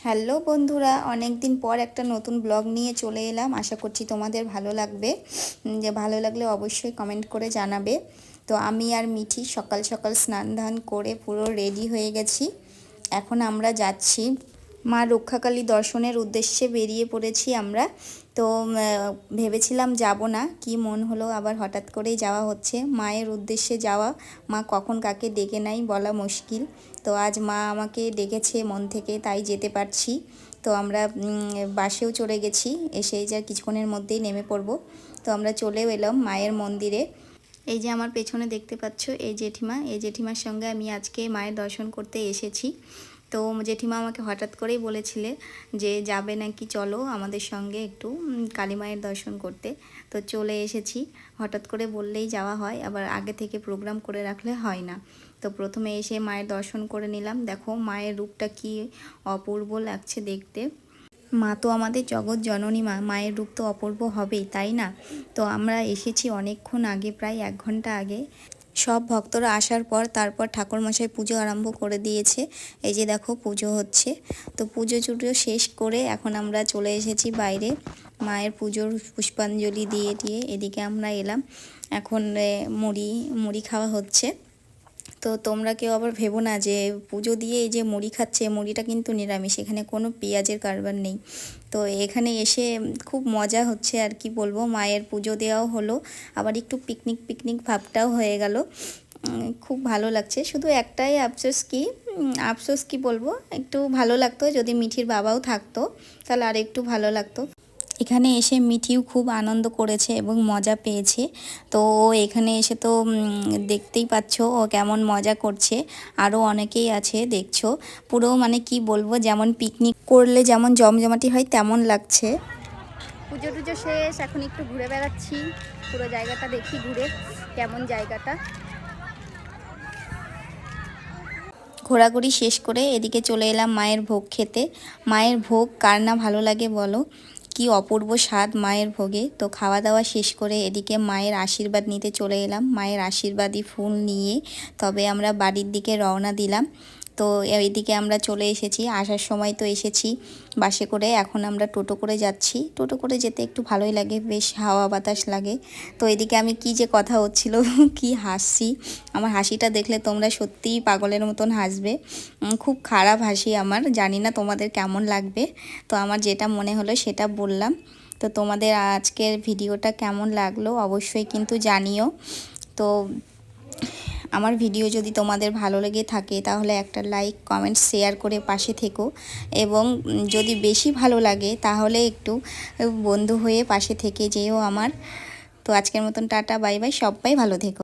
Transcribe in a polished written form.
Hello বন্ধুরা, অনেক দিন পর একটা নতুন ব্লগ নিয়ে চলে এলাম। আশা করছি তোমাদের ভালো লাগবে। যে ভালো লাগলে অবশ্যই কমেন্ট করে জানাবে। তো আমি আর মিঠি সকাল সকাল স্নান ধান করে পুরো রেডি হয়ে গেছি। এখন আমরা যাচ্ছি মা রক্ষাকালী দর্শনের উদ্দেশ্যে বেরিয়ে পড়েছি আমরা। তো ভেবেছিলাম যাব না, কি মন হলো আবার হঠাৎ করেই যাওয়া হচ্ছে। মায়ের উদ্দেশ্যে যাওয়া, মা কখন কাকে ডেকে নাই বলা মুশকিল। তো আজ মা আমাকে ডেকেছে মন থেকে, তাই যেতে পারছি। তো আমরা বাসেও চড়ে গেছি, এসেই যা কিছুক্ষণের মধ্যেই নেমে পড়ব। তো আমরা চলেও এলাম মায়ের মন্দিরে। এই যে আমার পেছনে দেখতে পাচ্ছ এই জেঠিমা, এই জেঠিমার সঙ্গে আমি আজকে মায়ের দর্শন করতে এসেছি। তো জেঠিমা আমাকে হঠাৎ করেই বলেছিলে যে যাবে নাকি, চলো আমাদের সঙ্গে একটু কালী মায়ের দর্শন করতে। তো চলে এসেছি। হঠাৎ করে বললেই যাওয়া হয়, আবার আগে থেকে প্রোগ্রাম করে রাখলে হয় না। তো প্রথমে এসে মায়ের দর্শন করে নিলাম। দেখো মায়ের রূপটা কি অপূর্ব লাগছে দেখতে। মা তো আমাদের জগৎ জননী, মায়ের রূপ তো অপূর্ব হবেই, তাই না? তো আমরা এসেছি অনেকক্ষণ আগে, প্রায় 1 ঘন্টা আগে। সব ভক্তরা আসার পর তারপর ঠাকুরমশাই পুজো আরম্ভ করে দিয়েছে। এই যে দেখো পুজো হচ্ছে। তো পুজো শেষ করে এখন আমরা চলে এসেছি বাইরে, মায়ের পুজোর পুষ্পাঞ্জলি দিয়ে এদিকে আমরা এলাম। এখন মুড়ি খাওয়া হচ্ছে। তো তোমরা কেউ আবার ভেবো না যে পুজো দিয়ে এই যে মুড়ি খাচ্ছে, মুড়িটা কিন্তু নিরামিষ, এখানে কোনো পেঁয়াজের কারবার নেই। তো এখানে এসে খুব মজা হচ্ছে, আর কি বলবো। মায়ের পুজো দেওয়াও হলো, আবার একটু পিকনিক ভাবটাও হয়ে গেল। খুব ভালো লাগছে। শুধু একটাই আফসোস কি বলবো, একটু ভালো লাগতো যদি মিঠির বাবাও থাকতো, তাহলে আর একটু ভালো লাগতো। এখানে এসে মিঠিও খুব আনন্দ করেছে এবং মজা পেয়েছে। তো ও এখানে এসে তো দেখতেই পাচ্ছ ও কেমন মজা করছে। আরও অনেকেই আছে দেখছো। পুরো মানে কি বলবো, যেমন পিকনিক করলে যেমন জমজমাটি হয় তেমন লাগছে। পুজো টুজো শেষ, এখন একটু ঘুরে বেড়াচ্ছি, পুরো জায়গাটা দেখি ঘুরে কেমন জায়গাটা। ঘোরাঘুরি শেষ করে এদিকে চলে এলাম মায়ের ভোগ খেতে। মায়ের ভোগ কার না ভালো লাগে বলো, কি অপূর্ব স্বাদ মায়ের ভোগে। তো খাওয়া দাওয়া শেষ করে এদিকে মায়ের আশীর্বাদ নিতে চলে এলাম। মায়ের আশীর্বাদী ফুল নিয়ে তবে আমরা বাড়ির দিকে রওনা দিলাম। তো এইদিকে আমরা চলে এসেছি। আসার সময় তো এসেছি বাসে করে, এখন আমরা টোটো করে যাচ্ছি। টোটো করে যেতে একটু ভালোই লাগে, বেশ হাওয়া বাতাস লাগে। তো এদিকে আমি কি যে কথা হচ্ছিল কি হাসছি, আমার হাসিটা দেখলে তোমরা সত্যিই পাগলের মতন হাসবে। খুব খারাপ হাসি আমার, জানি না তোমাদের কেমন লাগবে। তো আমার যেটা মনে হলো সেটা বললাম। তো তোমাদের আজকের ভিডিওটা কেমন লাগলো অবশ্যই কিন্তু জানিও। তো আমার ভিডিও যদি তোমাদের ভালো লেগে থাকে তাহলে একটা লাইক কমেন্ট শেয়ার করে পাশে থেকো, এবং যদি বেশি ভালো লাগে তাহলে একটু বন্ধু হয়ে পাশে থেকে যেও আমার। তো আজকের মতন টাটা বাই বাই, সবাই ভালো থেকো।